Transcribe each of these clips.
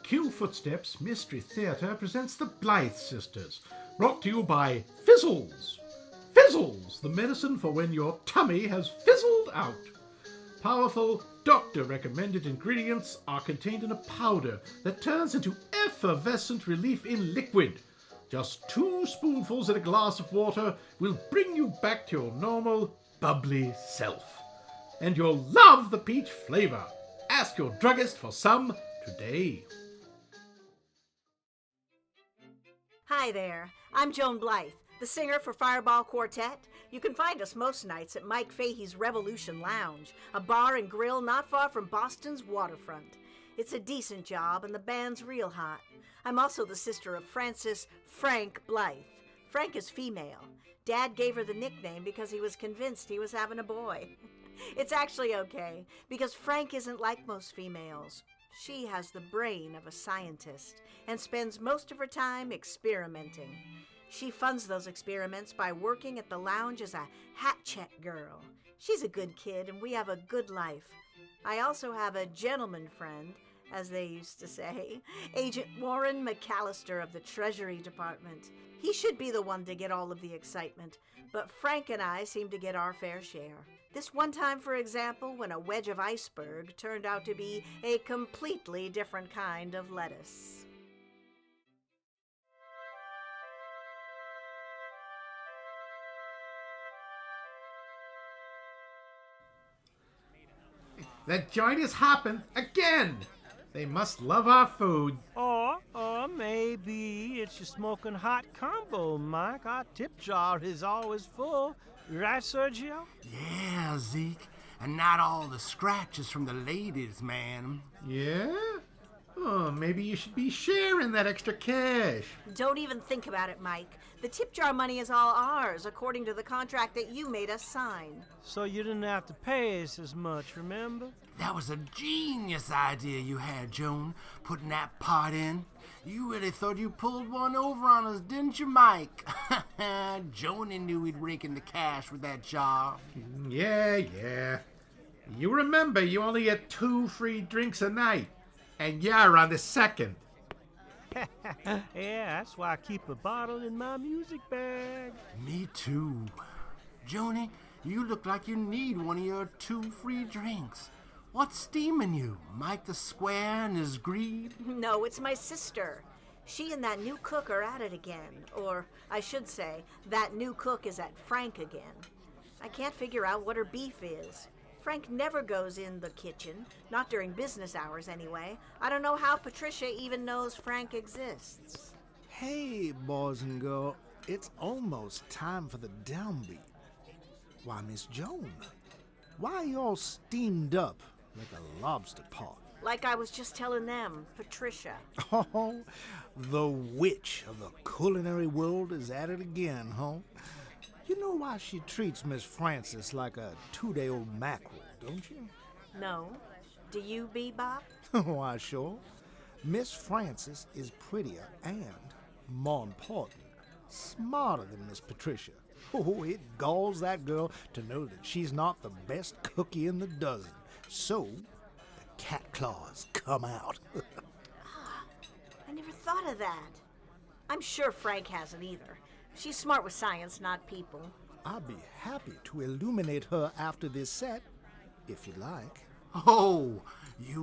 Cue Footsteps Mystery Theatre presents the Blythe Sisters, brought to you by Fizzles. Fizzles, the medicine for when your tummy has fizzled out. Powerful, doctor-recommended ingredients are contained in a powder that turns into effervescent relief in liquid. Just 2 spoonfuls in a glass of water will bring you back to your normal, bubbly self. And you'll love the peach flavor. Ask your druggist for some today. Hi there, I'm Joan Blythe, the singer for Fireball Quartet. You can find us most nights at Mike Fahey's Revolution Lounge, a bar and grill not far from Boston's waterfront. It's a decent job and the band's real hot. I'm also the sister of Francis Frank Blythe. Frank is female. Dad gave her the nickname because he was convinced he was having a boy. It's actually okay, because Frank isn't like most females. She has the brain of a scientist and spends most of her time experimenting. She funds those experiments by working at the lounge as a hat check girl. She's a good kid and we have a good life. I also have a gentleman friend, as they used to say, Agent Warren McAllister of the Treasury Department. He should be the one to get all of the excitement, but Frank and I seem to get our fair share. This one time, for example, when a wedge of iceberg turned out to be a completely different kind of lettuce. That joint is hopping again. They must love our food. Or maybe it's your smoking hot combo, Mike. Our tip jar is always full. Right, Sergio? Yeah, Zeke. And not all the scratches from the ladies, man. Yeah? Oh, maybe you should be sharing that extra cash. Don't even think about it, Mike. The tip jar money is all ours, according to the contract that you made us sign. So you didn't have to pay us as much, remember? That was a genius idea you had, Joan, putting that part in. You really thought you pulled one over on us, didn't you, Mike? Joni knew we'd rake in the cash with that jar. Yeah. You remember you only get 2 free drinks a night, and you're on the second. Yeah, that's why I keep a bottle in my music bag. Me too. Joni, you look like you need one of your 2 free drinks. What's steaming you? Mike the Square and his greed? No, it's my sister. She and that new cook are at it again. Or, I should say, that new cook is at Frank again. I can't figure out what her beef is. Frank never goes in the kitchen, not during business hours anyway. I don't know how Patricia even knows Frank exists. Hey, boys and girls, it's almost time for the downbeat. Why, Miss Joan, why are you all steamed up like a lobster pot? Like I was just telling them, Patricia. Oh, the witch of the culinary world is at it again, huh? You know why she treats Miss Frances like a 2-day-old mackerel, don't you? No. Do you, Bebop? Why, sure. Miss Frances is prettier and, more important, smarter than Miss Patricia. Oh, it galls that girl to know that she's not the best cookie in the dozen. So, the cat claws come out. I never thought of that. I'm sure Frank hasn't either. She's smart with science, not people. I'd be happy to illuminate her after this set, if you like. Oh, you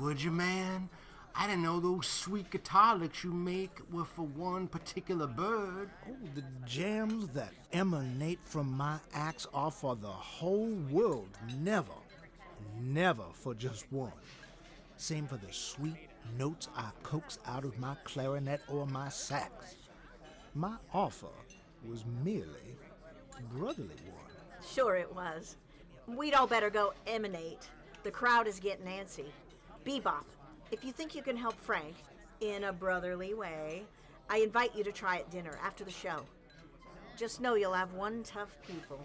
would you, man? I didn't know those sweet guitar licks you make were for one particular bird. Oh, the gems that emanate from my axe are for the whole world. Never for just one. Same for the sweet notes I coax out of my clarinet or my sax. My offer was merely a brotherly one. Sure it was. We'd all better go emanate. The crowd is getting antsy. Bebop, if you think you can help Frank in a brotherly way, I invite you to try at dinner after the show. Just know you'll have one tough pupil.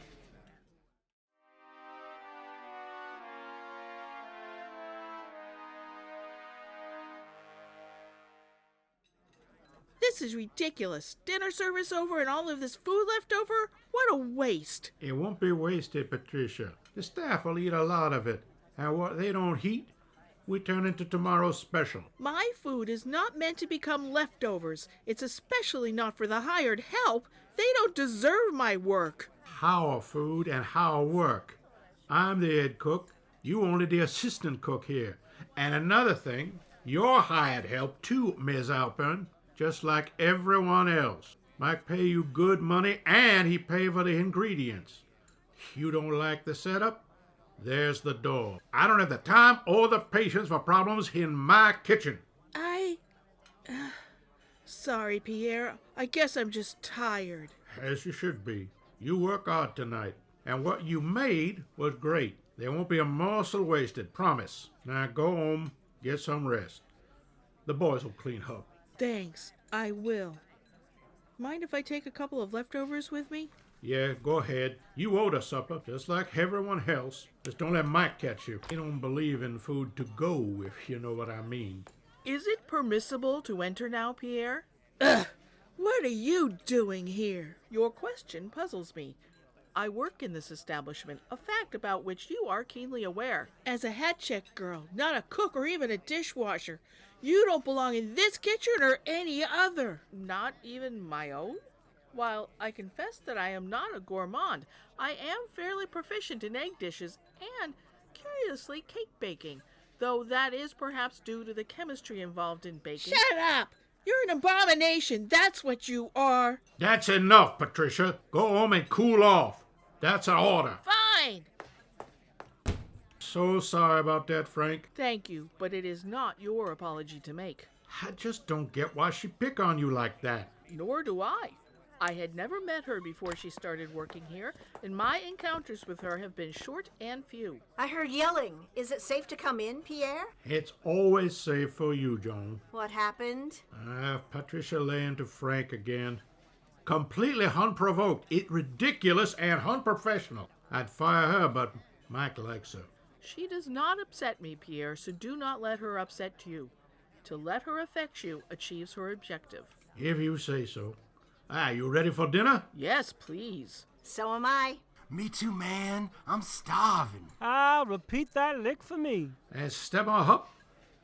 This is ridiculous. Dinner service over and all of this food left over? What a waste. It won't be wasted, Patricia. The staff will eat a lot of it. And what they don't heat, we turn into tomorrow's special. My food is not meant to become leftovers. It's especially not for the hired help. They don't deserve my work. Our food and our work. I'm the head cook. You only the assistant cook here. And another thing, you're hired help too, Ms. Alpern, just like everyone else. Mike pay you good money and he pay for the ingredients. You don't like the setup? There's the door. I don't have the time or the patience for problems in my kitchen. Sorry, Pierre. I guess I'm just tired. As you should be. You work hard tonight. And what you made was great. There won't be a morsel wasted, promise. Now go home, get some rest. The boys will clean up. Thanks, I will. Mind if I take a couple of leftovers with me? Yeah, go ahead. You owed a supper, just like everyone else. Just don't let Mike catch you. He don't believe in food to go, if you know what I mean. Is it permissible to enter now, Pierre? Ugh! What are you doing here? Your question puzzles me. I work in this establishment, a fact about which you are keenly aware. As a hat check girl, not a cook or even a dishwasher, you don't belong in this kitchen or any other. Not even my own? While I confess that I am not a gourmand, I am fairly proficient in egg dishes and, curiously, cake baking, though that is perhaps due to the chemistry involved in baking. Shut up! You're an abomination, that's what you are. That's enough, Patricia. Go home and cool off. That's an order. Fine! So sorry about that, Frank. Thank you, but it is not your apology to make. I just don't get why she pick on you like that. Nor do I. I had never met her before she started working here, and my encounters with her have been short and few. I heard yelling. Is it safe to come in, Pierre? It's always safe for you, Joan. What happened? Patricia laying to Frank again. Completely unprovoked. It's ridiculous and unprofessional. I'd fire her, but Mike likes her. She does not upset me, Pierre, so do not let her upset you. To let her affect you achieves her objective. If you say so. You ready for dinner? Yes, please. So am I. Me too, man. I'm starving. I'll repeat that lick for me. And step on up,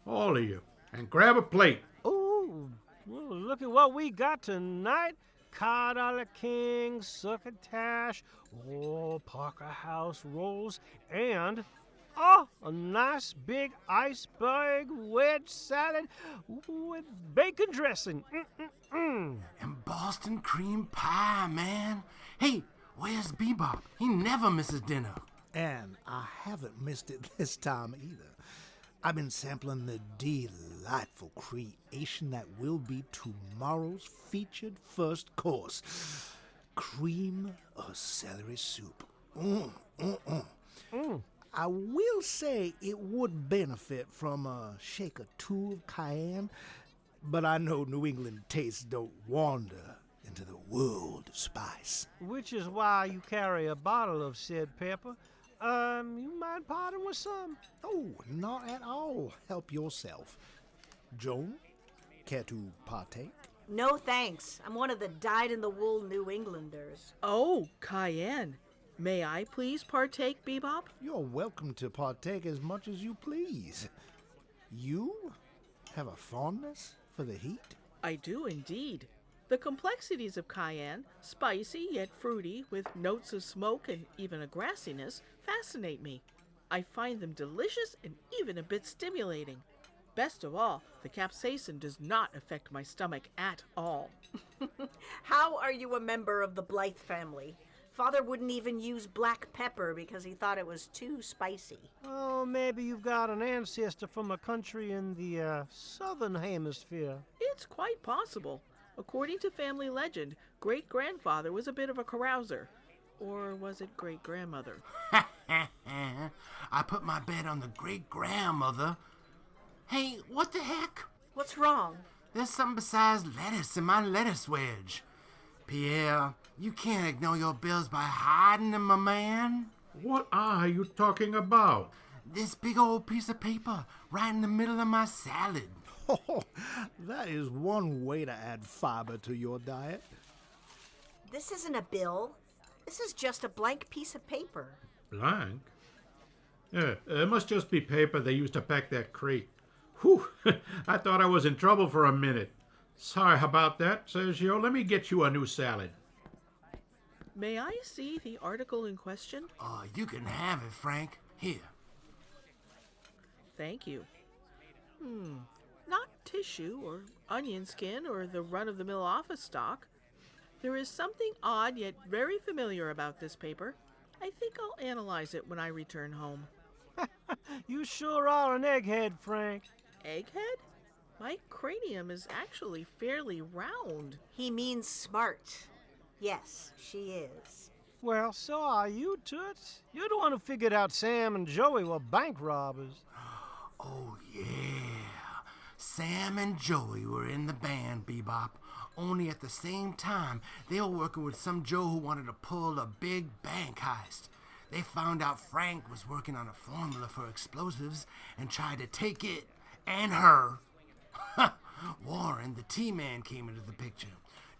all of you, and grab a plate. Ooh, well, look at what we got tonight. Cod a la king, succotash, Parker House rolls, and a nice big iceberg wedge salad with bacon dressing. And Boston cream pie, man. Hey, where's Bebop? He never misses dinner. And I haven't missed it this time either. I've been sampling the delightful creation that will be tomorrow's featured first course. Cream of celery soup. I will say it would benefit from a shake or two of cayenne, but I know New England tastes don't wander into the world of spice. Which is why you carry a bottle of said pepper. You mind parting with some? Oh, not at all. Help yourself. Joan, care to partake? No thanks. I'm one of the dyed-in-the-wool New Englanders. Oh, cayenne. May I please partake, Bebop? You're welcome to partake as much as you please. You have a fondness for the heat? I do indeed. The complexities of cayenne, spicy yet fruity, with notes of smoke and even a grassiness, fascinate me. I find them delicious and even a bit stimulating. Best of all, the capsaicin does not affect my stomach at all. How are you a member of the Blythe family? Father wouldn't even use black pepper because he thought it was too spicy. Oh, maybe you've got an ancestor from a country in the southern hemisphere. It's quite possible. According to family legend, great-grandfather was a bit of a carouser. Or was it great-grandmother? I put my bet on the great-grandmother. Hey, what the heck? What's wrong? There's something besides lettuce in my lettuce wedge. Pierre, you can't ignore your bills by hiding them, my man. What are you talking about? This big old piece of paper right in the middle of my salad. Oh, that is one way to add fiber to your diet. This isn't a bill. This is just a blank piece of paper. Blank? It must just be paper they used to pack that crate. Whew, I thought I was in trouble for a minute. Sorry about that, Sergio. Let me get you a new salad. May I see the article in question? You can have it, Frank. Here. Thank you. Not tissue or onion skin or the run-of-the-mill office stock. There is something odd yet very familiar about this paper. I think I'll analyze it when I return home. You sure are an egghead, Frank. Egghead? My cranium is actually fairly round. He means smart. Yes, she is. Well, so are you, Toots. You're the one who figured out Sam and Joey were bank robbers. Oh, yeah. Sam and Joey were in the band, Bebop. Only at the same time, they were working with some Joe who wanted to pull a big bank heist. They found out Frank was working on a formula for explosives and tried to take it and her. Warren, the T-Man, came into the picture.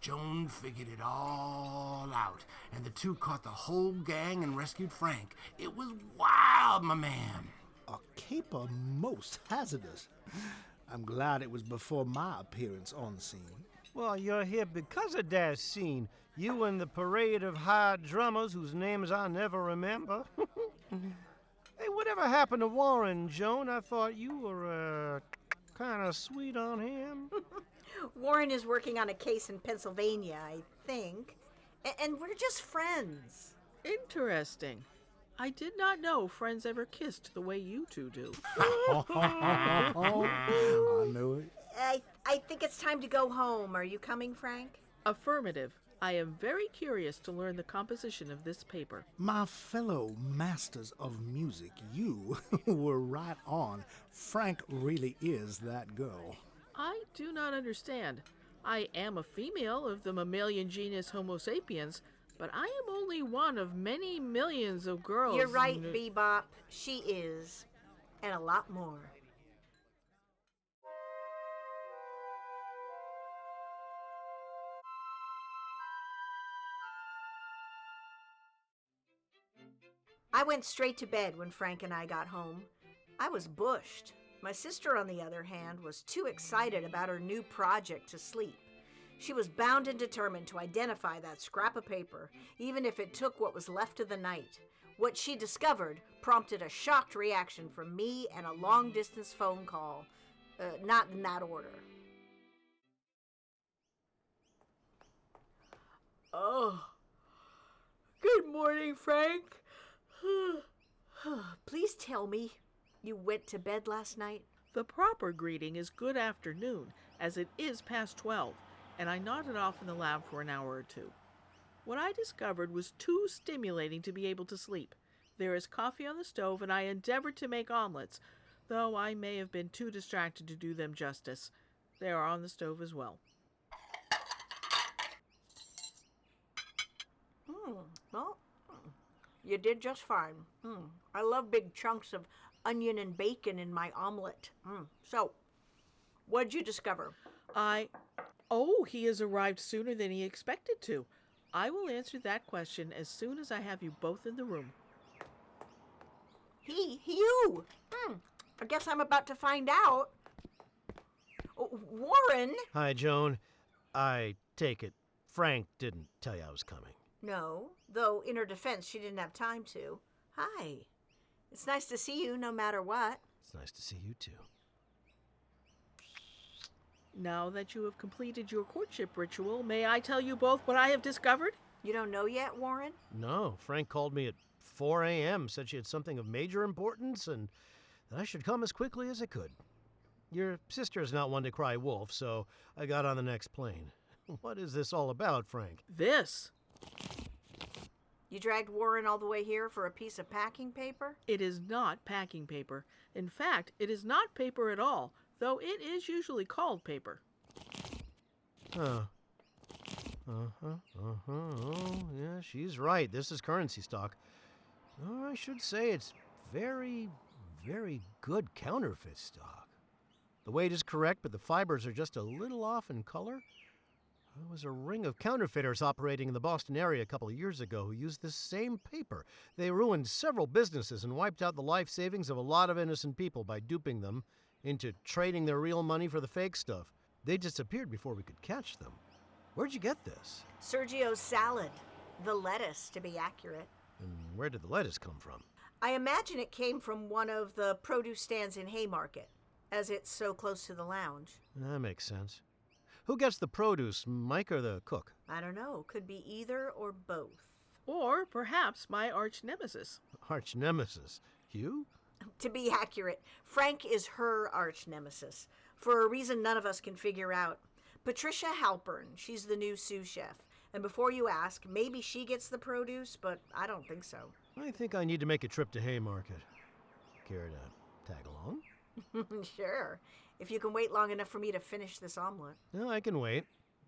Joan figured it all out, and the two caught the whole gang and rescued Frank. It was wild, my man. A caper most hazardous. I'm glad it was before my appearance on scene. Well, you're here because of that scene. You and the parade of hired drummers whose names I never remember. Hey, whatever happened to Warren, Joan? I thought you were, kind of sweet on him. Warren is working on a case in Pennsylvania, I think. And we're just friends. Interesting. I did not know friends ever kissed the way you two do. I knew it. I think it's time to go home. Are you coming, Frank? Affirmative. I am very curious to learn the composition of this paper. My fellow masters of music, you were right on. Frank really is that girl. I do not understand. I am a female of the mammalian genus Homo sapiens, but I am only one of many millions of girls. You're right, Bebop. She is. And a lot more. I went straight to bed when Frank and I got home. I was bushed. My sister, on the other hand, was too excited about her new project to sleep. She was bound and determined to identify that scrap of paper, even if it took what was left of the night. What she discovered prompted a shocked reaction from me and a long-distance phone call. Not in that order. Oh. Good morning, Frank. Please tell me you went to bed last night? The proper greeting is good afternoon, as it is past 12, and I nodded off in the lab for an hour or two. What I discovered was too stimulating to be able to sleep. There is coffee on the stove, and I endeavored to make omelets, though I may have been too distracted to do them justice. They are on the stove as well. Well, you did just fine. I love big chunks of onion and bacon in my omelet. So, what'd you discover? Oh, he has arrived sooner than he expected to. I will answer that question as soon as I have you both in the room. You? I guess I'm about to find out. Warren? Hi, Joan. I take it Frank didn't tell you I was coming. No, though in her defense, she didn't have time to. Hi. It's nice to see you no matter what. It's nice to see you, too. Now that you have completed your courtship ritual, may I tell you both what I have discovered? You don't know yet, Warren? No, Frank called me at 4 a.m., said she had something of major importance, and that I should come as quickly as I could. Your sister's not one to cry wolf, so I got on the next plane. What is this all about, Frank? This. You dragged Warren all the way here for a piece of packing paper? It is not packing paper. In fact, it is not paper at all, though it is usually called paper. Oh, yeah, she's right. This is currency stock. Oh, I should say it's very, very good counterfeit stock. The weight is correct, but the fibers are just a little off in color. There was a ring of counterfeiters operating in the Boston area a couple of years ago who used this same paper. They ruined several businesses and wiped out the life savings of a lot of innocent people by duping them into trading their real money for the fake stuff. They disappeared before we could catch them. Where'd you get this? Sergio's salad. The lettuce, to be accurate. And where did the lettuce come from? I imagine it came from one of the produce stands in Haymarket, as it's so close to the lounge. That makes sense. Who gets the produce, Mike or the cook? I don't know. Could be either or both. Or perhaps my arch nemesis. Arch nemesis. Hugh? To be accurate, Frank is her arch nemesis, for a reason none of us can figure out. Patricia Halpern, she's the new sous chef. And before you ask, maybe she gets the produce, but I don't think so. I think I need to make a trip to Haymarket. Care to tag along? Sure, if you can wait long enough for me to finish this omelet. No, I can wait.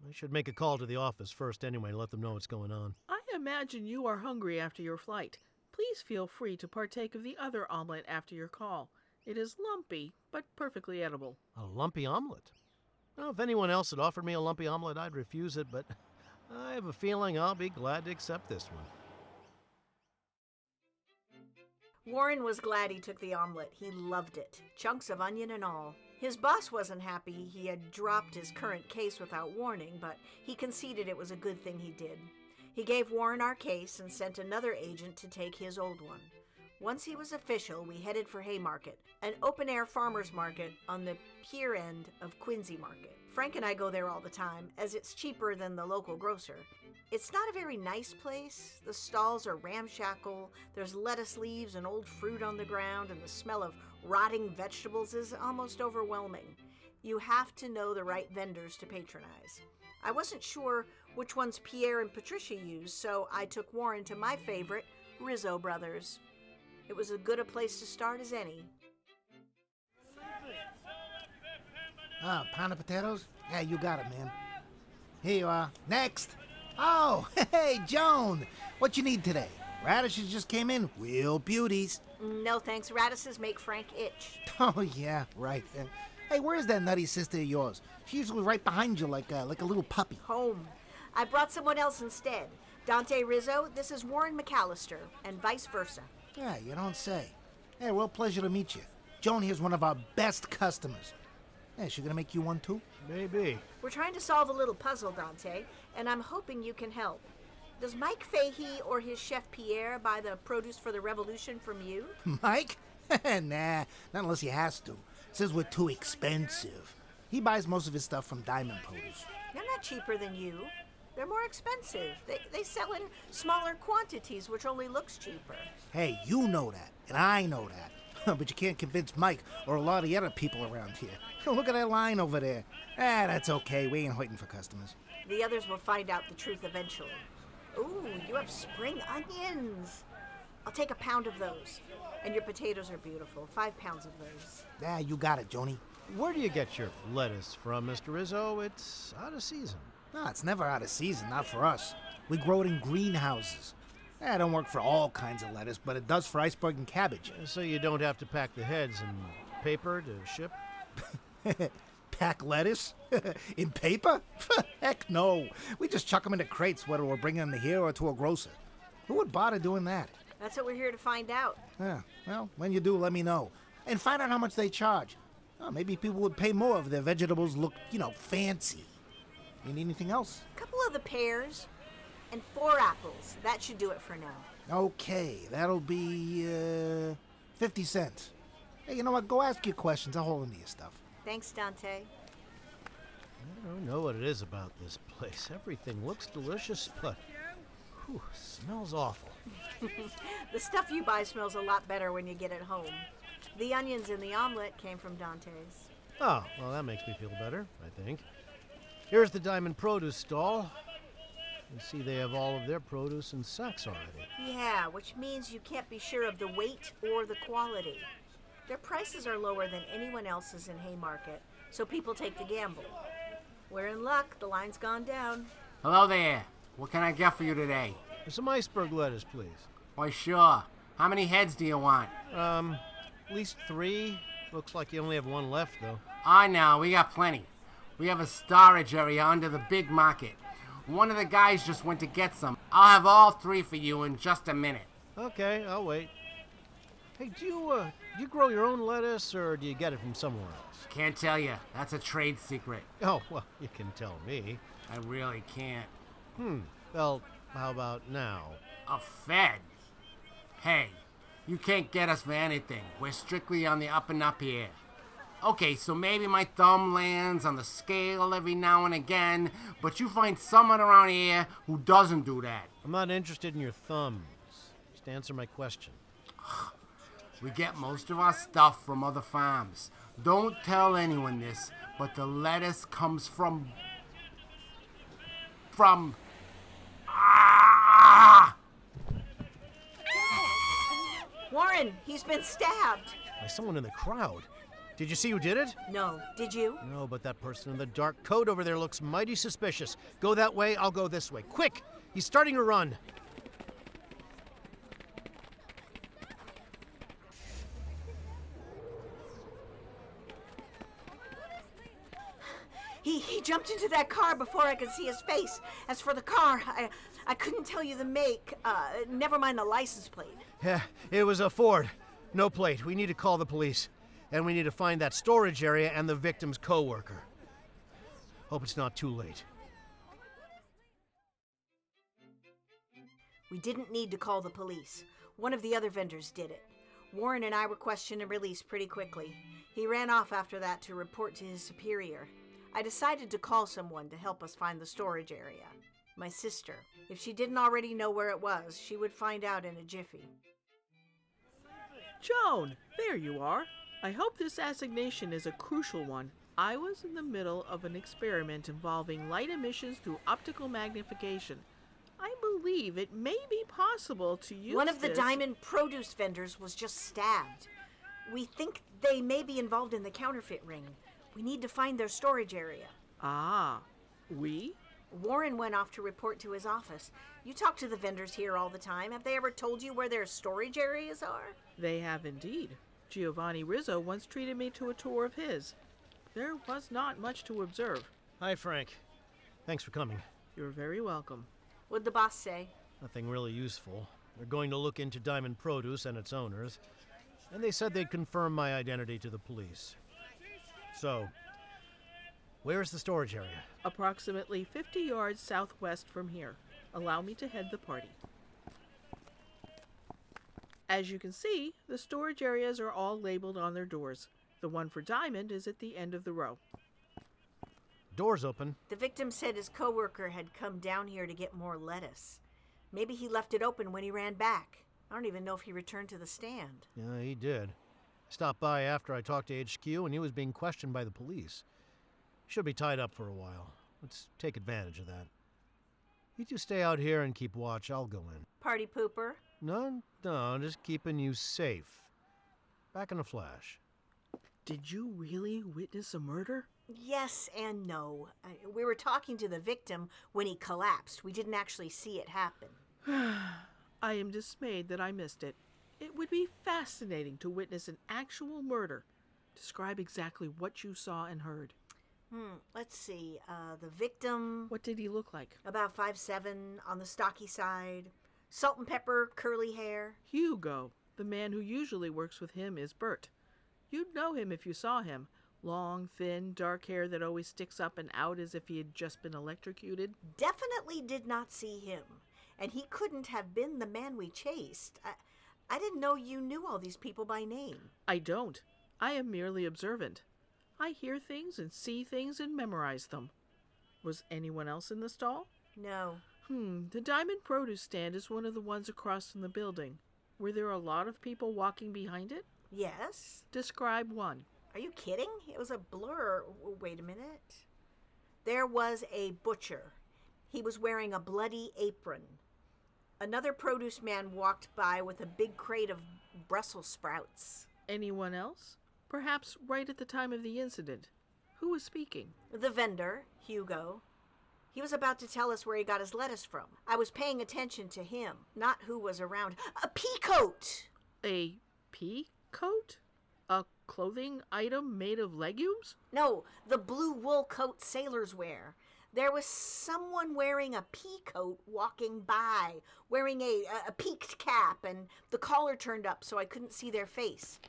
I should make a call to the office first anyway and let them know what's going on. I imagine you are hungry after your flight. Please feel free to partake of the other omelet after your call. It is lumpy, but perfectly edible. A lumpy omelet? Well, if anyone else had offered me a lumpy omelet, I'd refuse it, but I have a feeling I'll be glad to accept this one. Warren was glad he took the omelet. He loved it, chunks of onion and all. His boss wasn't happy he had dropped his current case without warning, but he conceded it was a good thing he did. He gave Warren our case and sent another agent to take his old one. Once he was official, we headed for Haymarket, an open-air farmer's market on the pier end of Quincy Market. Frank and I go there all the time, as it's cheaper than the local grocer. It's not a very nice place. The stalls are ramshackle, there's lettuce leaves and old fruit on the ground, and the smell of rotting vegetables is almost overwhelming. You have to know the right vendors to patronize. I wasn't sure which ones Pierre and Patricia used, so I took Warren to my favorite, Rizzo Brothers. It was as good a place to start as any. Pound of potatoes? Yeah, you got it, man. Here you are. Next. Oh, hey, Joan. What you need today? Radishes just came in. Real beauties. No thanks, radishes make Frank itch. Oh, yeah, right. Hey, where's that nutty sister of yours? She's usually right behind you like a little puppy. Home. I brought someone else instead. Dante Rizzo, this is Warren McAllister, and vice versa. Yeah, you don't say. Hey, real pleasure to meet you. Joan here's one of our best customers. Hey, she gonna make you one too? Maybe. We're trying to solve a little puzzle, Dante, and I'm hoping you can help. Does Mike Fahey or his chef Pierre buy the produce for the revolution from you? Mike? Nah, not unless he has to. Says we're too expensive. He buys most of his stuff from Diamond Produce. They're not cheaper than you. They're more expensive. They sell in smaller quantities, which only looks cheaper. Hey, you know that, and I know that. But you can't convince Mike or a lot of the other people around here. Look at that line over there. That's okay. We ain't waiting for customers. The others will find out the truth eventually. Ooh, you have spring onions. I'll take a pound of those. And your potatoes are beautiful. 5 pounds of those. Yeah, you got it, Joni. Where do you get your lettuce from, Mr. Rizzo? It's out of season. No, it's never out of season, not for us. We grow it in greenhouses. It don't work for all kinds of lettuce, but it does for iceberg and cabbage. So you don't have to pack the heads in paper to ship? Pack lettuce? In paper? Heck no. We just chuck them into crates, whether we're bringing them here or to a grocer. Who would bother doing that? That's what we're here to find out. Yeah, well, when you do, let me know. And find out how much they charge. Oh, maybe people would pay more if their vegetables look, fancy. You need anything else? A couple of the pears and 4 apples. That should do it for now. Okay, that'll be 50 cents. Hey, you know what? Go ask your questions. I'll hold on to your stuff. Thanks, Dante. I don't know what it is about this place. Everything looks delicious, but smells awful. The stuff you buy smells a lot better when you get it home. The onions in the omelet came from Dante's. Oh, well, that makes me feel better, I think. Here's the Diamond Produce stall. You see they have all of their produce in sacks already. Yeah, which means you can't be sure of the weight or the quality. Their prices are lower than anyone else's in Haymarket, so people take the gamble. We're in luck. The line's gone down. Hello there. What can I get for you today? Some iceberg lettuce, please. Why, sure. How many heads do you want? At least 3. Looks like you only have 1 left, though. I know. We got plenty. We have a storage area under the big market. One of the guys just went to get some. I'll have all 3 for you in just a minute. Okay, I'll wait. Hey, do you grow your own lettuce, or do you get it from somewhere else? Can't tell you. That's a trade secret. Oh, well, you can tell me. I really can't. Well, how about now? A Fed? Hey, you can't get us for anything. We're strictly on the up and up here. Okay, so maybe my thumb lands on the scale every now and again, but you find someone around here who doesn't do that. I'm not interested in your thumbs. Just answer my question. We get most of our stuff from other farms. Don't tell anyone this, but the lettuce comes from... Warren, he's been stabbed. By someone in the crowd. Did you see who did it? No, did you? No, but that person in the dark coat over there looks mighty suspicious. Go that way, I'll go this way. Quick! He's starting to run. He jumped into that car before I could see his face. As for the car, I couldn't tell you the make. Never mind the license plate. Yeah, it was a Ford. No plate. We need to call the police. And we need to find that storage area and the victim's co-worker. Hope it's not too late. We didn't need to call the police. One of the other vendors did it. Warren and I were questioned and released pretty quickly. He ran off after that to report to his superior. I decided to call someone to help us find the storage area. My sister. If she didn't already know where it was, she would find out in a jiffy. Joan, there you are. I hope this assignation is a crucial one. I was in the middle of an experiment involving light emissions through optical magnification. I believe it may be possible to use One of the this... diamond produce vendors was just stabbed. We think they may be involved in the counterfeit ring. We need to find their storage area. Ah, we? Warren went off to report to his office. You talk to the vendors here all the time. Have they ever told you where their storage areas are? They have indeed. Giovanni Rizzo once treated me to a tour of his. There was not much to observe. Hi, Frank. Thanks for coming. You're very welcome. What'd the boss say? Nothing really useful. They're going to look into Diamond Produce and its owners, and they said they'd confirm my identity to the police. So, where's the storage area? Approximately 50 yards southwest from here. Allow me to head the party. As you can see, the storage areas are all labeled on their doors. The one for Diamond is at the end of the row. Door's open. The victim said his coworker had come down here to get more lettuce. Maybe he left it open when he ran back. I don't even know if he returned to the stand. Yeah, he did. Stopped by after I talked to HQ, and he was being questioned by the police. Should be tied up for a while. Let's take advantage of that. You two stay out here and keep watch. I'll go in. Party pooper? No, just keeping you safe. Back in a flash. Did you really witness a murder? Yes and no. We were talking to the victim when he collapsed. We didn't actually see it happen. I am dismayed that I missed it. It would be fascinating to witness an actual murder. Describe exactly what you saw and heard. Let's see. The victim... What did he look like? About 5'7", on the stocky side. Salt and pepper, curly hair. Hugo. The man who usually works with him is Bert. You'd know him if you saw him. Long, thin, dark hair that always sticks up and out as if he had just been electrocuted. Definitely did not see him. And he couldn't have been the man we chased. I didn't know you knew all these people by name. I don't. I am merely observant. I hear things and see things and memorize them. Was anyone else in the stall? No. The Diamond Produce stand is one of the ones across from the building. Were there a lot of people walking behind it? Yes. Describe one. Are you kidding? It was a blur. Wait a minute. There was a butcher. He was wearing a bloody apron. Another produce man walked by with a big crate of Brussels sprouts. Anyone else? Perhaps right at the time of the incident. Who was speaking? The vendor, Hugo. He was about to tell us where he got his lettuce from. I was paying attention to him, not who was around. A pea coat! A pea coat? A clothing item made of legumes? No, the blue wool coat sailors wear. There was someone wearing a pea coat walking by, wearing a peaked cap, and the collar turned up so I couldn't see their face.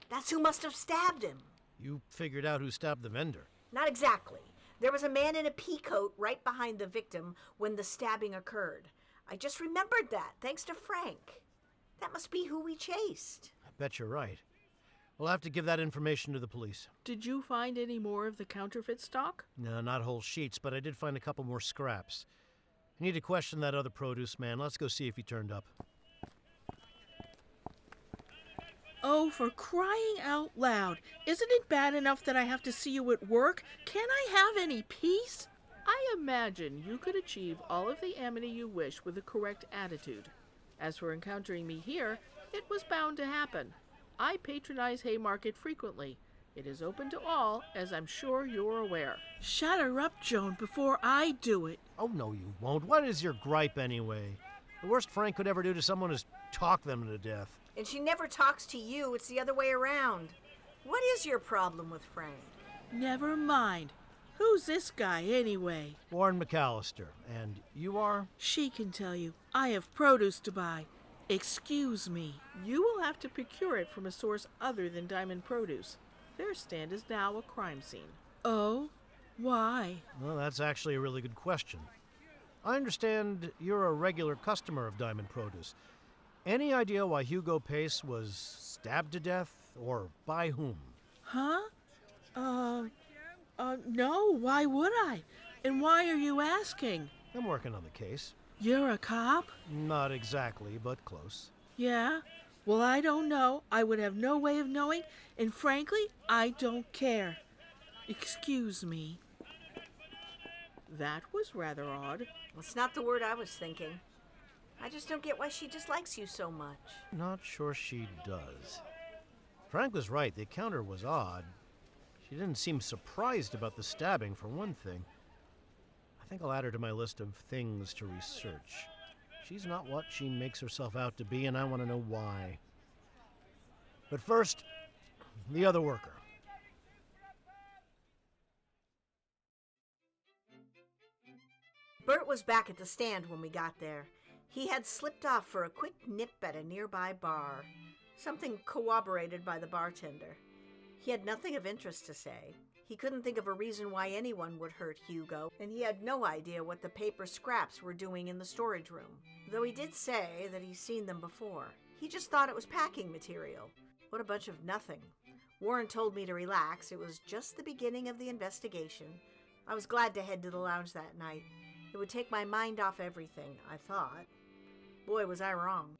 That's who must have stabbed him. You figured out who stabbed the vendor. Not exactly. There was a man in a pea coat right behind the victim when the stabbing occurred. I just remembered that, thanks to Frank. That must be who we chased. I bet you're right. We'll have to give that information to the police. Did you find any more of the counterfeit stock? No, not whole sheets, but I did find a couple more scraps. I need to question that other produce man. Let's go see if he turned up. Oh, for crying out loud. Isn't it bad enough that I have to see you at work? Can't I have any peace? I imagine you could achieve all of the amity you wish with the correct attitude. As for encountering me here, it was bound to happen. I patronize Haymarket frequently. It is open to all, as I'm sure you're aware. Shut her up, Joan, before I do it. Oh, no, you won't. What is your gripe, anyway? The worst Frank could ever do to someone is talk them to death. And she never talks to you, it's the other way around. What is your problem with Frank? Never mind. Who's this guy, anyway? Warren McAllister. And you are? She can tell you. I have produce to buy. Excuse me. You will have to procure it from a source other than Diamond Produce. Their stand is now a crime scene. Oh? Why? Well, that's actually a really good question. I understand you're a regular customer of Diamond Produce. Any idea why Hugo Pace was stabbed to death, or by whom? Huh? No, why would I? And why are you asking? I'm working on the case. You're a cop? Not exactly, but close. Yeah? Well, I don't know. I would have no way of knowing, and frankly, I don't care. Excuse me. That was rather odd. It's not the word I was thinking. I just don't get why she dislikes you so much. Not sure she does. Frank was right. The encounter was odd. She didn't seem surprised about the stabbing, for one thing. I think I'll add her to my list of things to research. She's not what she makes herself out to be, and I want to know why. But first, the other worker. Bert was back at the stand when we got there. He had slipped off for a quick nip at a nearby bar, something corroborated by the bartender. He had nothing of interest to say. He couldn't think of a reason why anyone would hurt Hugo, and he had no idea what the paper scraps were doing in the storage room, though he did say that he's seen them before. He just thought it was packing material. What a bunch of nothing. Warren told me to relax. It was just the beginning of the investigation. I was glad to head to the lounge that night. It would take my mind off everything, I thought. Boy, was I wrong.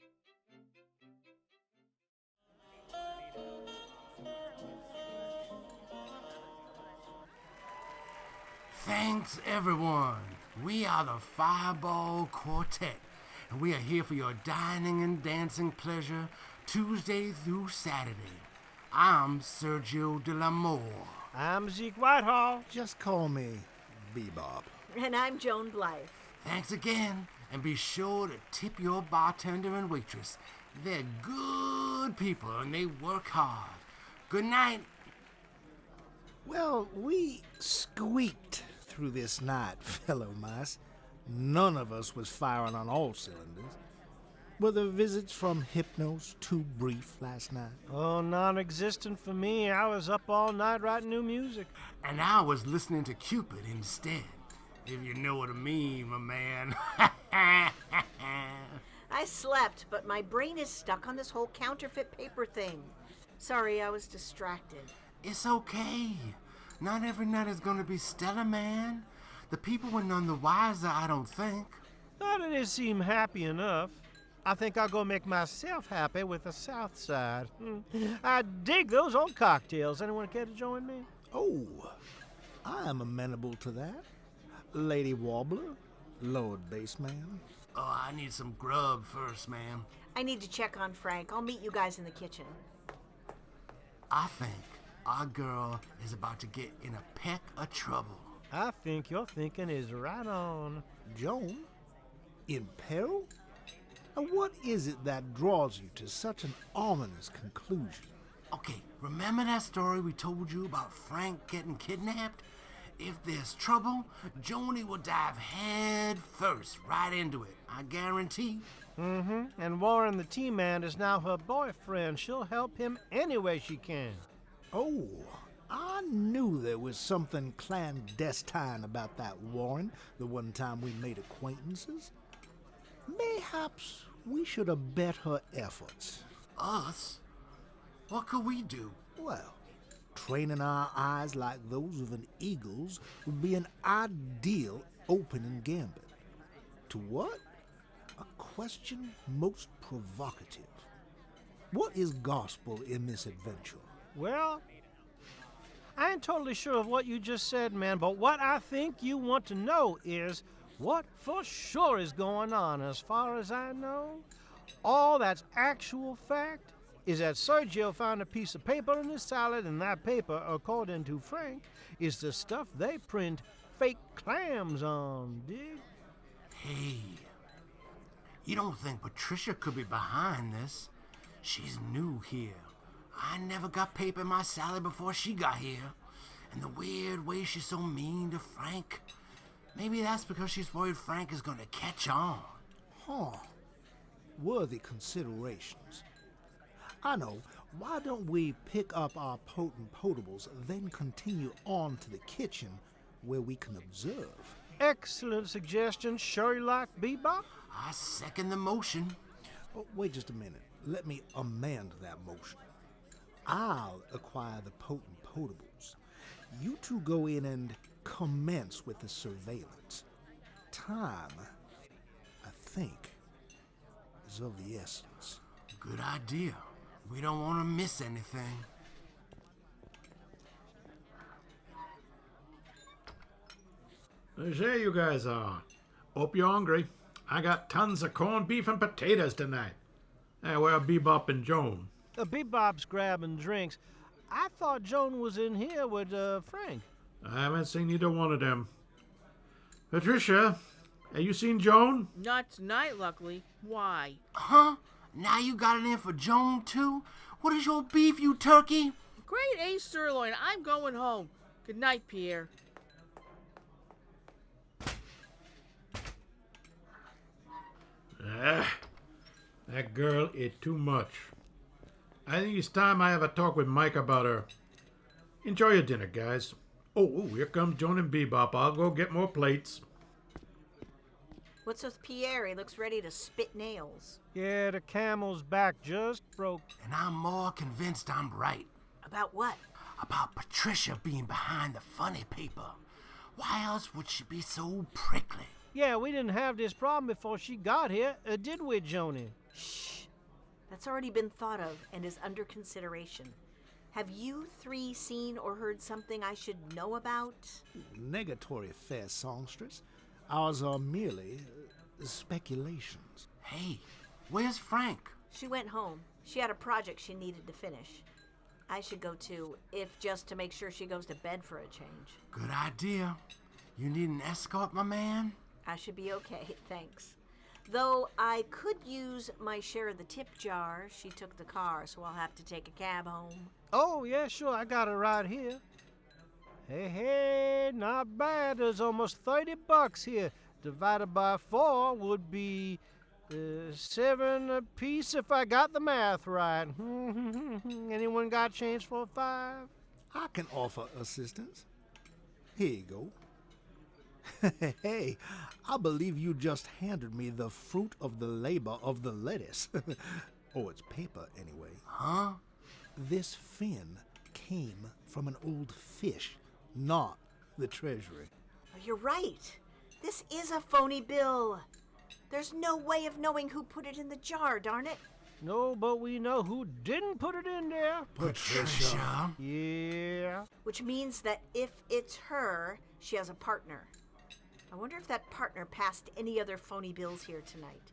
Thanks, everyone. We are the Fireball Quartet, and we are here for your dining and dancing pleasure Tuesday through Saturday. I'm Sergio de l'Amour. I'm Zeke Whitehall. Just call me Bebop. And I'm Joan Blythe. Thanks again, and be sure to tip your bartender and waitress. They're good people, and they work hard. Good night. Well, we squeaked through this night, fellow mice. None of us was firing on all cylinders. Were the visits from Hypnos too brief last night? Oh, non-existent for me. I was up all night writing new music. And I was listening to Cupid instead, if you know what I mean, my man. I slept, but my brain is stuck on this whole counterfeit paper thing. Sorry, I was distracted. It's okay. Not every night is gonna be stellar, man. The people were none the wiser, I don't think. Thought it did seem happy enough. I think I'll go make myself happy with the South Side. I dig those old cocktails. Anyone care to join me? Oh, I am amenable to that. Lady Warbler, Lord Bassman. Oh, I need some grub first, ma'am. I need to check on Frank. I'll meet you guys in the kitchen. I think our girl is about to get in a peck of trouble. I think your thinking is right on. Joan? In peril? And what is it that draws you to such an ominous conclusion? Okay, remember that story we told you about Frank getting kidnapped? If there's trouble, Joni will dive head first right into it, I guarantee. And Warren the T-Man is now her boyfriend. She'll help him any way she can. Oh, I knew there was something clandestine about that Warren the one time we made acquaintances. Mayhaps we should have bet her efforts. Us? What could we do? Well, training our eyes like those of an eagle's would be an ideal opening gambit. To what? A question most provocative. What is gospel in this adventure? Well, I ain't totally sure of what you just said, man, but what I think you want to know is what for sure is going on. As far as I know, all that's actual fact is that Sergio found a piece of paper in his salad, and that paper, according to Frank, is the stuff they print fake clams on, dig? Hey, you don't think Patricia could be behind this? She's new here. I never got paper in my salad before she got here. And the weird way she's so mean to Frank. Maybe that's because she's worried Frank is gonna catch on. Huh. Worthy considerations. I know. Why don't we pick up our potent potables, then continue on to the kitchen where we can observe? Excellent suggestion. Sure you like Bebop? I second the motion. Oh, wait just a minute. Let me amend that motion. I'll acquire the potent potables. You two go in and commence with the surveillance. Time, I think, is of the essence. Good idea. We don't want to miss anything. There you guys are. Hope you're hungry. I got tons of corned beef and potatoes tonight. Hey, where are Bebop and Joan? Bebop's grabbing drinks. I thought Joan was in here with Frank. I haven't seen either one of them. Patricia, have you seen Joan? Not tonight, luckily. Why? Huh? Now you got it in for Joan, too? What is your beef, you turkey? Great A sirloin. I'm going home. Good night, Pierre. That girl is too much. I think it's time I have a talk with Mike about her. Enjoy your dinner, guys. Oh, here comes Joan and Bebop. I'll go get more plates. What's with Pierre? He looks ready to spit nails. Yeah, the camel's back just broke. And I'm more convinced I'm right. About what? About Patricia being behind the funny paper. Why else would she be so prickly? Yeah, we didn't have this problem before she got here, did we, Joni? Shh. That's already been thought of and is under consideration. Have you three seen or heard something I should know about? Negatory, fair songstress. Ours are merely speculations. Hey, where's Frank? She went home. She had a project she needed to finish. I should go too, if just to make sure she goes to bed for a change. Good idea. You need an escort, my man? I should be okay, thanks. Though I could use my share of the tip jar. She took the car, so I'll have to take a cab home. Oh, yeah, sure, I got it right here. Hey, not bad. There's almost $30 here. Divided by 4 would be 7 apiece if I got the math right. Anyone got change for 5? I can offer assistance. Here you go. Hey, I believe you just handed me the fruit of the labor of the lettuce. Oh, it's paper anyway. Huh? This fin came from an old fish, not the treasury. Oh, you're right. This is a phony bill. There's no way of knowing who put it in the jar, darn it. No, but we know who didn't put it in there. Patricia? Yeah. Which means that if it's her, she has a partner. I wonder if that partner passed any other phony bills here tonight.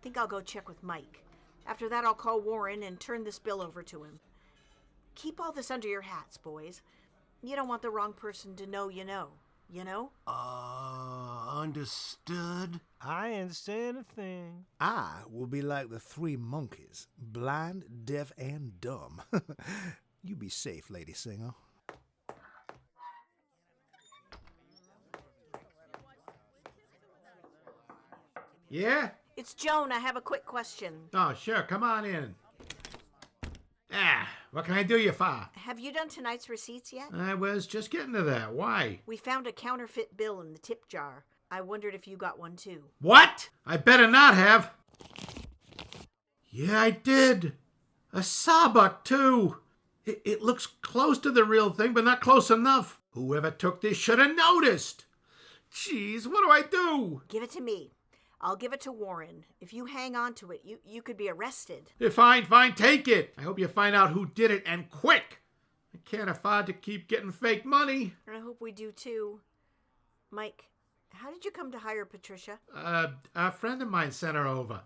Think I'll go check with Mike. After that, I'll call Warren and turn this bill over to him. Keep all this under your hats, boys. You don't want the wrong person to know you know. you know? Understood. I ain't saying a thing. I will be like the three monkeys, blind, deaf, and dumb. You be safe, Lady Singer. Yeah? It's Joan. I have a quick question. Oh, sure. Come on in. What can I do you for? Have you done tonight's receipts yet? I was just getting to that. Why? We found a counterfeit bill in the tip jar. I wondered if you got one too. What? I better not have. Yeah, I did. A sawbuck, too. It looks close to the real thing, but not close enough. Whoever took this should have noticed. Jeez, what do I do? Give it to me. I'll give it to Warren. If you hang on to it, you could be arrested. Fine, take it. I hope you find out who did it, and quick. I can't afford to keep getting fake money. I hope we do too. Mike, how did you come to hire Patricia? A friend of mine sent her over.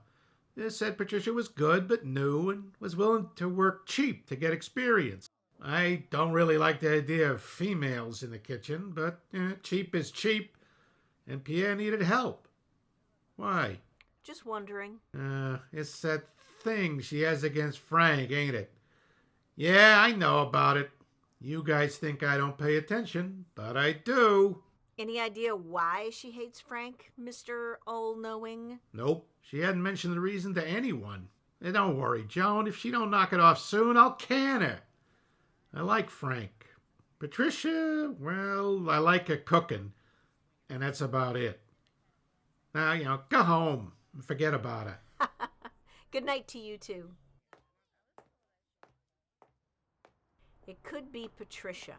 Said Patricia was good but new and was willing to work cheap to get experience. I don't really like the idea of females in the kitchen, but cheap is cheap, and Pierre needed help. Why? Just wondering. It's that thing she has against Frank, ain't it? Yeah, I know about it. You guys think I don't pay attention, but I do. Any idea why she hates Frank, Mr. All-Knowing? Nope. She hadn't mentioned the reason to anyone. Hey, don't worry, Joan. If she don't knock it off soon, I'll can her. I like Frank. Patricia, well, I like her cooking. And that's about it. Now, go home and forget about her. Good night to you, too. It could be Patricia.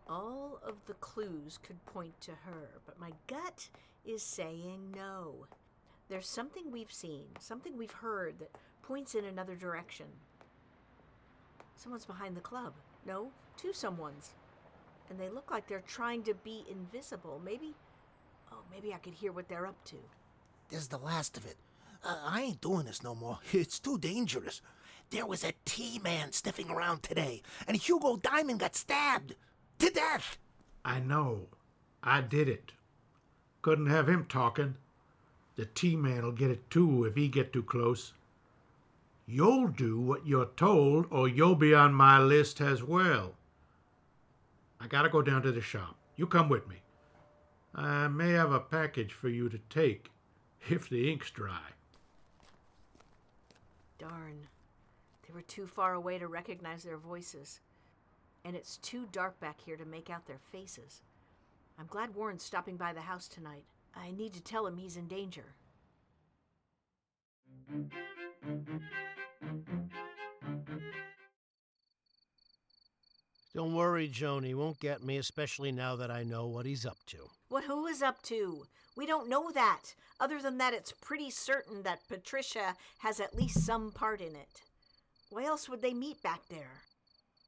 All of the clues could point to her, but my gut is saying no. There's something we've seen, something we've heard that points in another direction. Someone's behind the club. No, two someones. And they look like they're trying to be invisible. Maybe I could hear what they're up to. This is the last of it. I ain't doing this no more. It's too dangerous. There was a T-man sniffing around today, and Hugo Diamond got stabbed. To death. I know. I did it. Couldn't have him talking. The T-man'll get it too if he get too close. You'll do what you're told, or you'll be on my list as well. I gotta go down to the shop. You come with me. I may have a package for you to take, if the ink's dry. Darn. They were too far away to recognize their voices. And it's too dark back here to make out their faces. I'm glad Warren's stopping by the house tonight. I need to tell him he's in danger. Don't worry, Joan, he won't get me, especially now that I know what he's up to. What who is up to? We don't know that. Other than that, it's pretty certain that Patricia has at least some part in it. Why else would they meet back there?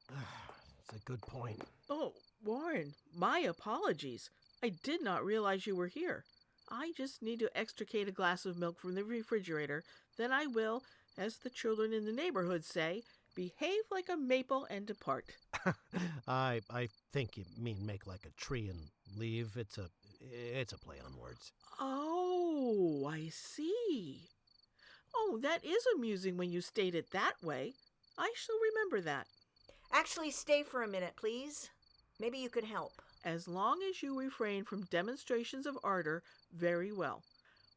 That's a good point. Oh, Warren, my apologies. I did not realize you were here. I just need to extricate a glass of milk from the refrigerator. Then I will, as the children in the neighborhood say, behave like a maple and depart. I think you mean make like a tree and leave. It's a play on words. Oh, I see. Oh, that is amusing when you state it that way. I shall remember that. Actually, stay for a minute, please. Maybe you could help. As long as you refrain from demonstrations of ardor, very well.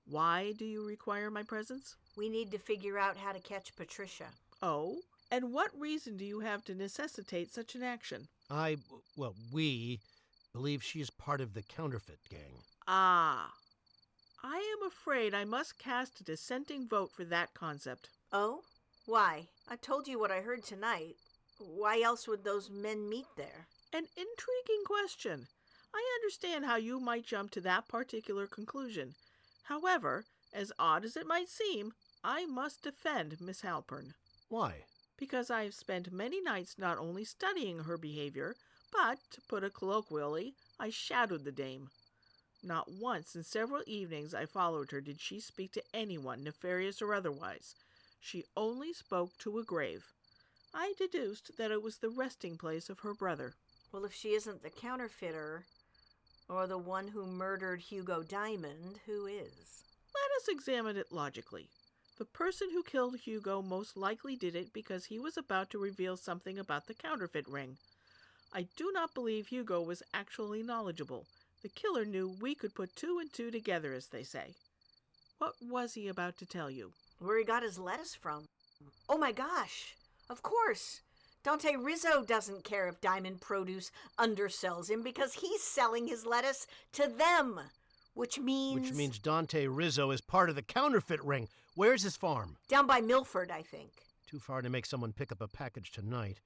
Why do you require my presence? We need to figure out how to catch Patricia. Oh? And what reason do you have to necessitate such an action? We believe she is part of the counterfeit gang. Ah. I am afraid I must cast a dissenting vote for that concept. Oh? Why? I told you what I heard tonight. Why else would those men meet there? An intriguing question. I understand how you might jump to that particular conclusion. However, as odd as it might seem, I must defend Miss Halpern. Why? Because I have spent many nights not only studying her behavior, but, to put it colloquially, I shadowed the dame. Not once in several evenings I followed her did she speak to anyone, nefarious or otherwise. She only spoke to a grave. I deduced that it was the resting place of her brother. Well, if she isn't the counterfeiter, Or the one who murdered Hugo Diamond, who is? Let us examine it logically. The person who killed Hugo most likely did it because he was about to reveal something about the counterfeit ring. I do not believe Hugo was actually knowledgeable. The killer knew we could put two and two together, as they say. What was he about to tell you? Where he got his lettuce from. Oh my gosh, of course. Dante Rizzo doesn't care if Diamond Produce undersells him because he's selling his lettuce to them. Which means Dante Rizzo is part of the counterfeit ring. Where's his farm? Down by Milford, I think. Too far to make someone pick up a package tonight.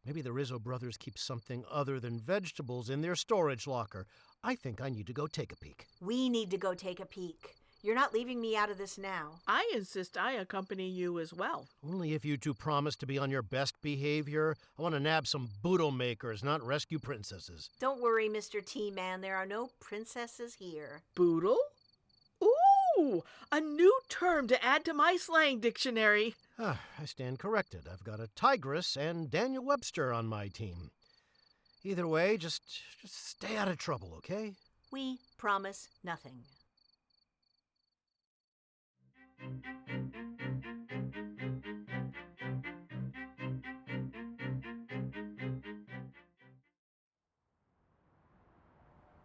Maybe the Rizzo brothers keep something other than vegetables in their storage locker. I think I need to go take a peek. We need to go take a peek. You're not leaving me out of this now. I insist I accompany you as well. Only if you two promise to be on your best behavior. I want to nab some boodle makers, not rescue princesses. Don't worry, Mr. T-Man. There are no princesses here. Boodle? Ooh, a new term to add to my slang dictionary. I stand corrected. I've got a tigress and Daniel Webster on my team. Either way, just stay out of trouble, okay? We promise nothing.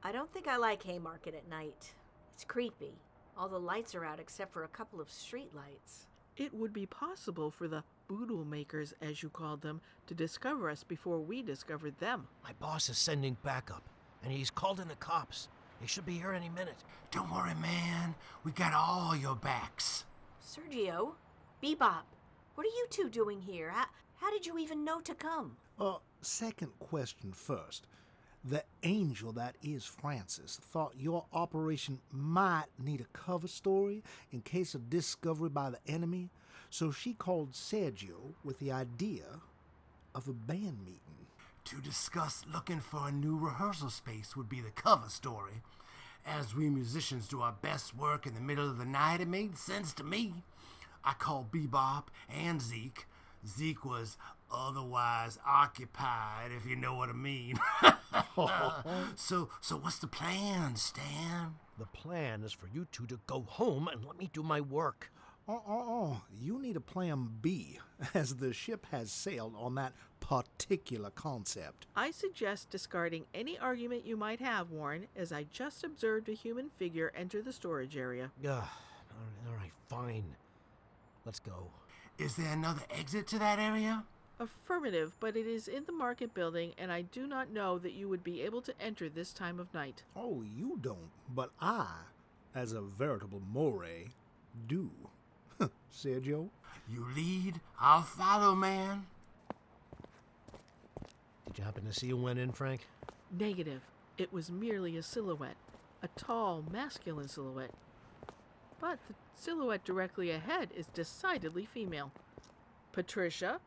I don't think I like Haymarket at night. It's creepy. All the lights are out except for a couple of street lights. It would be possible for the boodle makers, as you called them, to discover us before we discovered them. My boss is sending backup, and he's called in the cops. They should be here any minute. Don't worry, man. We got all your backs. Sergio, Bebop, what are you two doing here? How did you even know to come? Second question first. The angel that is Francis thought your operation might need a cover story in case of discovery by the enemy, so she called Sergio with the idea of a band meeting. To discuss looking for a new rehearsal space would be the cover story. As we musicians do our best work in the middle of the night, it made sense to me. I called Bebop and Zeke. Zeke was otherwise occupied, if you know what I mean. So what's the plan, Stan? The plan is for you two to go home and let me do my work. You need a plan B, as the ship has sailed on that particular concept. I suggest discarding any argument you might have, Warren, as I just observed a human figure enter the storage area. All right, fine. Let's go. Is there another exit to that area? Affirmative, but it is in the market building, and I do not know that you would be able to enter this time of night. Oh, you don't, but I, as a veritable moray, do. Sergio? You lead, I'll follow, man. Did you happen to see who went in, Frank? Negative. It was merely a silhouette. A tall, masculine silhouette. But the silhouette directly ahead is decidedly female. Patricia,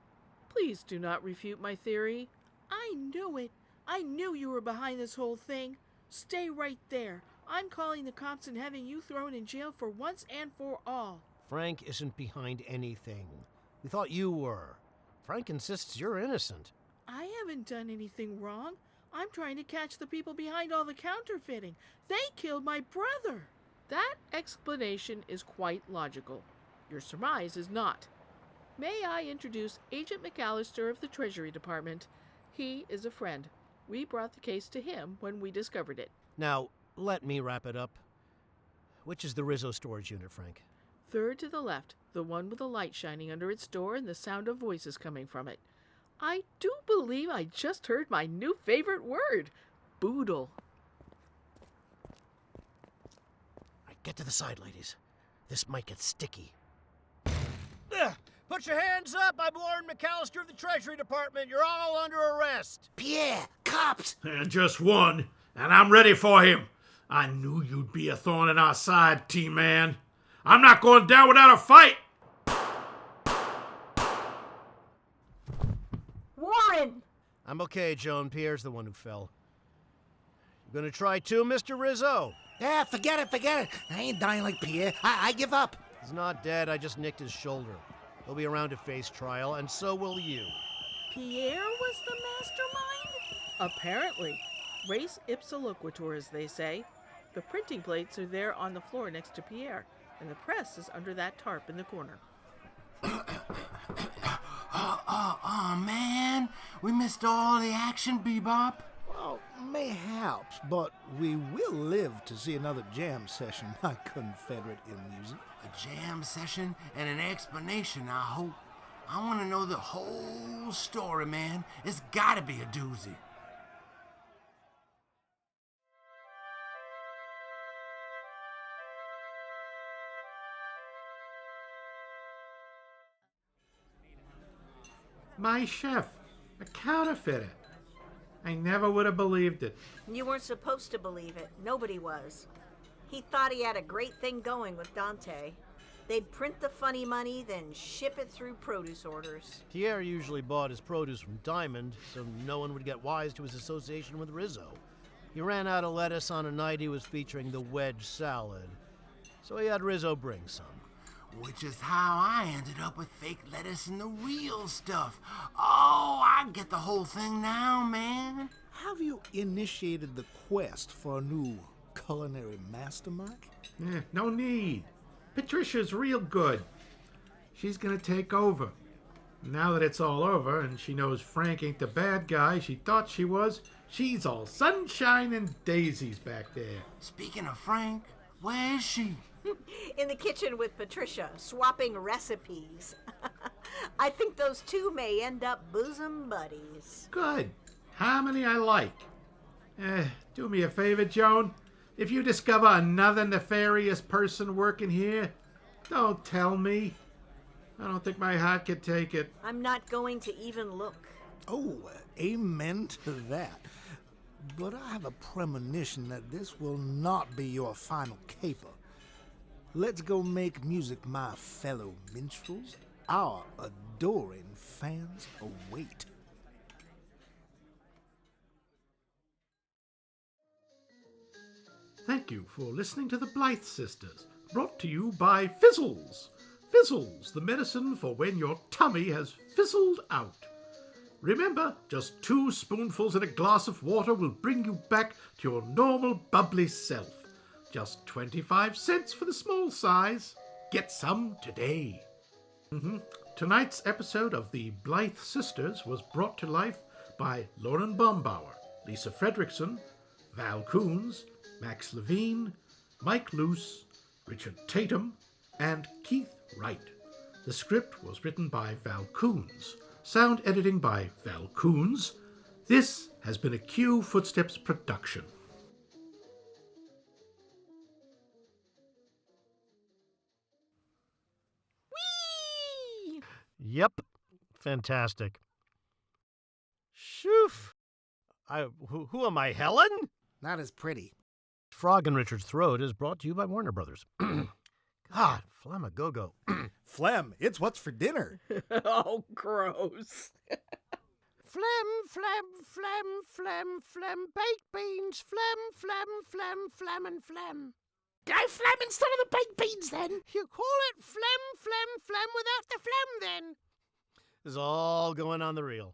please do not refute my theory. I knew it. I knew you were behind this whole thing. Stay right there. I'm calling the cops and having you thrown in jail for once and for all. Frank isn't behind anything. We thought you were. Frank insists you're innocent. I haven't done anything wrong. I'm trying to catch the people behind all the counterfeiting. They killed my brother. That explanation is quite logical. Your surmise is not. May I introduce Agent McAllister of the Treasury Department? He is a friend. We brought the case to him when we discovered it. Now, let me wrap it up. Which is the Rizzo storage unit, Frank? Third to the left, the one with the light shining under its door and the sound of voices coming from it. I do believe I just heard my new favorite word, boodle. Right, get to the side, ladies. This might get sticky. Put your hands up! I'm Warren McAllister of the Treasury Department. You're all under arrest. Pierre, cops! And just one, and I'm ready for him. I knew you'd be a thorn in our side, T-Man. I'm not going down without a fight! Warren! I'm okay, Joan. Pierre's the one who fell. You gonna try too, Mr. Rizzo? Yeah, forget it. I ain't dying like Pierre. I give up. He's not dead. I just nicked his shoulder. He'll be around to face trial, and so will you. Pierre was the mastermind? Apparently. Res ipsa loquitur, as they say. The printing plates are there on the floor next to Pierre, and the press is under that tarp in the corner. Oh, man. We missed all the action, Bebop. Well, mayhaps, but we will live to see another jam session, my confederate in music. A jam session and an explanation, I hope. I want to know the whole story, man. It's gotta be a doozy. My chef, a counterfeiter. I never would have believed it. You weren't supposed to believe it. Nobody was. He thought he had a great thing going with Dante. They'd print the funny money, then ship it through produce orders. Pierre usually bought his produce from Diamond, so no one would get wise to his association with Rizzo. He ran out of lettuce on a night he was featuring the wedge salad, so he had Rizzo bring some. Which is how I ended up with fake lettuce and the real stuff. Oh, I get the whole thing now, man. Have you initiated the quest for a new culinary master, Mike? No need. Patricia's real good. She's gonna take over. Now that it's all over and she knows Frank ain't the bad guy she thought she was, she's all sunshine and daisies back there. Speaking of Frank, where is she? In the kitchen with Patricia, swapping recipes. I think those two may end up bosom buddies. Good. Harmony I like. Do me a favor, Joan. If you discover another nefarious person working here, don't tell me. I don't think my heart could take it. I'm not going to even look. Oh, amen to that. But I have a premonition that this will not be your final caper. Let's go make music, my fellow minstrels. Our adoring fans await. Thank you for listening to the Blythe Sisters, brought to you by Fizzles. Fizzles, the medicine for when your tummy has fizzled out. Remember, just 2 spoonfuls in a glass of water will bring you back to your normal bubbly self. Just 25 cents for the small size. Get some today. Tonight's episode of the Blythe Sisters was brought to life by Lauren Bombauer, Lisa Fredrickson, Val Kuhns, Max Levine, Mike Luce, Richard Tatum, and Keith Wright. The script was written by Val Kuhns. Sound editing by Val Kuhns. This has been a Q Footsteps production. Yep. Fantastic. Shoof. Who am I, Helen? Not as pretty. Frog in Richard's Throat is brought to you by Warner Brothers. God, Flamagogo. Phlegm, it's what's for dinner. Oh, gross. Phlegm, baked beans, phlegm, and phlegm. Go phlegm instead of the baked beans, then. You call it phlegm without the phlegm, then. This is all going on the reel.